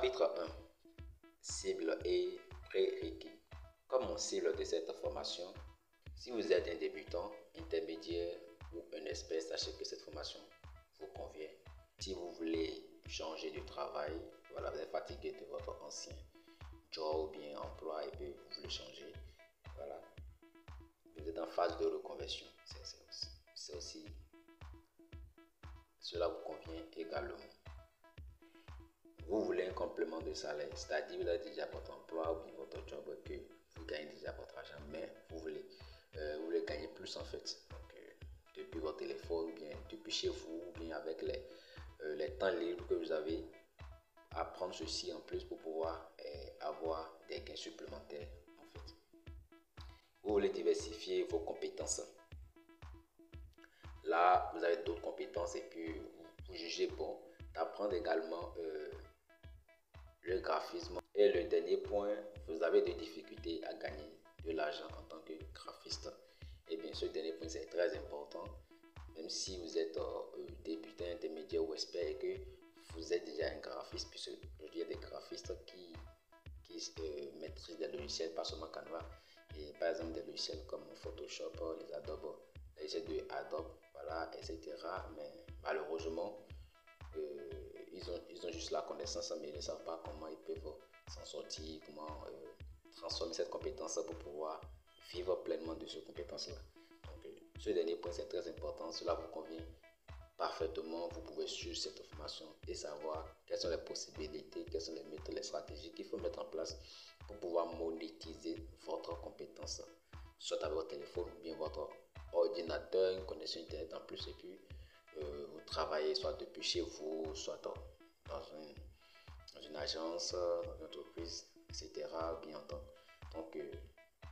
Chapitre 1. Cible et prérequis. Comme on cible de cette formation, si vous êtes un débutant, intermédiaire ou un expert, sachez que cette formation vous convient. Si vous voulez changer de travail, voilà, vous êtes fatigué de votre ancien job ou bien emploi et puis vous voulez changer, voilà, vous êtes en phase de reconversion, c'est aussi, cela vous convient également. Vous voulez un complément de salaire, c'est-à-dire vous avez déjà votre emploi ou bien votre job que vous gagnez déjà votre argent, mais vous voulez gagner plus en fait. Donc, depuis votre téléphone, ou bien depuis chez vous, ou bien avec les temps libres que vous avez, apprendre ceci en plus pour pouvoir avoir des gains supplémentaires en fait. Vous voulez diversifier vos compétences. Là, vous avez d'autres compétences et puis vous jugez bon d'apprendre également le graphisme. Et le dernier point, vous avez des difficultés à gagner de l'argent en tant que graphiste. Et bien, ce dernier point, c'est très important. Même si vous êtes débutant, intermédiaire ou expert et que vous êtes déjà un graphiste, puisque il y a des graphistes qui maîtrisent des logiciels, pas seulement Canva. Et par exemple, des logiciels comme Photoshop, les Adobe, les logiciels de Adobe, voilà, etc. Mais malheureusement, ils ont juste la connaissance, mais ils ne savent pas comment ils peuvent s'en sortir, comment transformer cette compétence pour pouvoir vivre pleinement de cette compétence-là. Donc, ce dernier point, c'est très important. Cela vous convient parfaitement. Vous pouvez suivre cette formation et savoir quelles sont les possibilités, quelles sont les méthodes, les stratégies qu'il faut mettre en place pour pouvoir monétiser votre compétence, soit avec votre téléphone ou bien votre ordinateur, une connexion internet en plus, et puis vous travaillez soit depuis chez vous, soit dans une agence, dans une entreprise, etc. Bien entendu. Donc,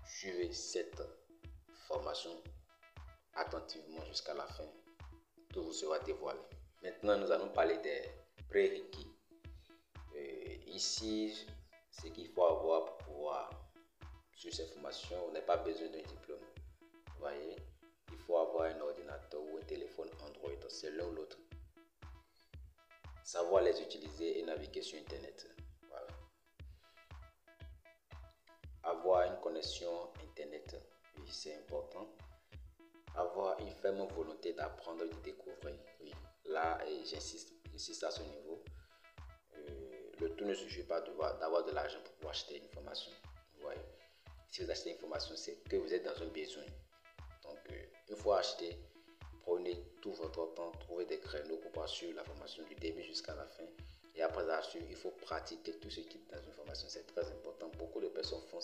suivez cette formation attentivement jusqu'à la fin. Tout vous sera dévoilé. Maintenant, nous allons parler des prérequis. Ici, ce qu'il faut avoir pour pouvoir suivre cette formation, on n'a pas besoin d'un diplôme. Vous voyez, il faut avoir un ordinateur ou un téléphone Android, c'est l'un ou l'autre. Savoir les utiliser et naviguer sur Internet. Voilà. Avoir une connexion Internet, oui, c'est important. Avoir une ferme volonté d'apprendre et de découvrir. Oui, là, j'insiste à ce niveau. Le tout ne suffit pas d'avoir de l'argent pour pouvoir acheter une formation. Vous voyez, si vous achetez une formation, c'est que vous êtes dans un besoin. Donc, une fois acheté, prenez tout votre temps, trouvez des créneaux pour pouvoir suivre la formation du début jusqu'à la fin. Et après la suivre, il faut pratiquer tout ce qui est dans une formation. C'est très important. Beaucoup de personnes font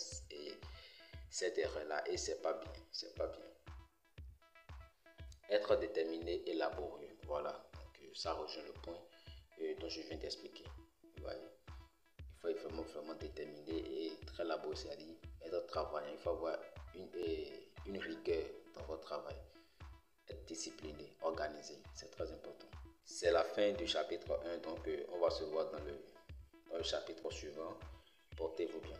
cette erreur-là et c'est pas bien. C'est pas bien. Être déterminé et laborieux. Voilà. Donc, ça rejoint le point dont je viens d'expliquer. Vous voyez, il faut être vraiment déterminé et très laborieux, c'est-à-dire être travaillant. Il faut avoir une rigueur dans votre travail. Être discipliné, organisé, c'est très important. C'est la fin du chapitre 1, donc on va se voir dans le chapitre suivant. Portez-vous bien.